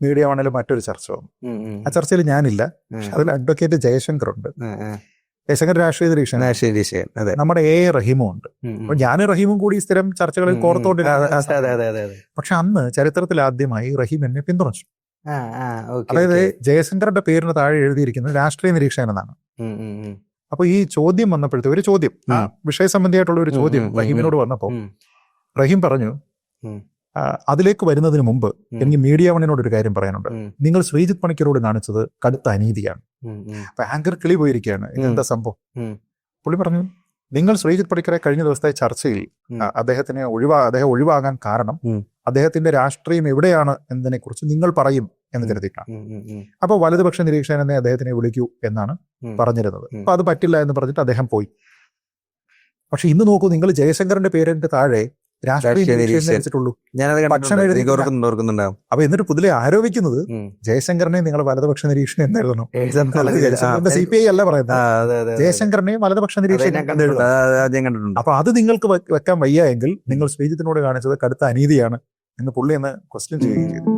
Media വണ്ണിൽ മറ്റൊരു ചർച്ച വന്നു. ആ ചർച്ചയിൽ ഞാനില്ല, പക്ഷെ അതിൽ അഡ്വക്കേറ്റ് ജയശങ്കർ ഉണ്ട്. ജയശങ്കർ രാഷ്ട്രീയ നിരീക്ഷകൻ, നമ്മുടെ എ റഹീമും ഉണ്ട്. അപ്പൊ ഞാനും റഹീമും കൂടി സ്ഥിരം ചർച്ചകളിൽ കോർത്തോണ്ടിരുന്നു. പക്ഷെ അന്ന് ചരിത്രത്തിൽ ആദ്യമായി റഹീം എന്നെ പിന്തുണച്ചു. അതായത് ജയശങ്കറിന്റെ പേരിന് താഴെ എഴുതിയിരിക്കുന്നത് രാഷ്ട്രീയ നിരീക്ഷകൻ എന്നാണ്. അപ്പൊ ഈ ചോദ്യം വന്നപ്പോഴത്തെ ഒരു ചോദ്യം, വിഷയ സംബന്ധിയായിട്ടുള്ള ഒരു ചോദ്യം റഹീമിനോട് വന്നപ്പോ റഹീം പറഞ്ഞു, അതിലേക്ക് വരുന്നതിന് മുമ്പ് എനിക്ക് മീഡിയ വണ്ണിനോട് ഒരു കാര്യം പറയാനുണ്ട്. നിങ്ങൾ ശ്രീജിത്ത് പണിക്കരോട് കാണിച്ചത് കടുത്ത അനീതിയാണ്. അപ്പൊ ആങ്കർ കിളി പോയിരിക്കുകയാണ്, എന്താ സംഭവം? പുള്ളി പറഞ്ഞു, നിങ്ങൾ ശ്രീജിത്ത് പണിക്കരെ കഴിഞ്ഞ ദിവസത്തെ ചർച്ചയിൽ അദ്ദേഹം ഒഴിവാകാൻ കാരണം അദ്ദേഹത്തിന്റെ രാഷ്ട്രീയം എവിടെയാണ് എന്നതിനെ കുറിച്ച് നിങ്ങൾ പറയും എന്ന് കരുതിയിട്ടാണ്. അപ്പൊ വലതുപക്ഷ നിരീക്ഷകൻ എന്നെ അദ്ദേഹത്തിനെ വിളിക്കൂ എന്നാണ് പറഞ്ഞിരുന്നത്. അപ്പൊ അത് പറ്റില്ല എന്ന് പറഞ്ഞിട്ട് അദ്ദേഹം പോയി. പക്ഷെ ഇന്ന് നോക്കൂ, നിങ്ങൾ ജയശങ്കറിന്റെ പേരിന്റെ താഴെ രാഷ്ട്രീയ നിരീക്ഷകനുള്ളൂ. അപ്പൊ എന്നിട്ട് പുതിയ ആരോപിക്കുന്നത് ജയശങ്കറിനെ നിങ്ങൾ വലതുപക്ഷ നിരീക്ഷണം എന്നായിരുന്നു. CPI അല്ല പറയുന്നത്, ജയശങ്കറിനെയും വലതുപക്ഷ നിരീക്ഷകൻ. അപ്പൊ അത് നിങ്ങൾക്ക് വെക്കാൻ വയ്യ എങ്കിൽ നിങ്ങൾ ശ്രീജിത്തിനോട് കാണിച്ചത് കടുത്ത അനീതിയാണ് എന്ന് പുള്ളി എന്ന് ക്വസ്റ്റ്യൻ ചെയ്യുകയും ചെയ്തു.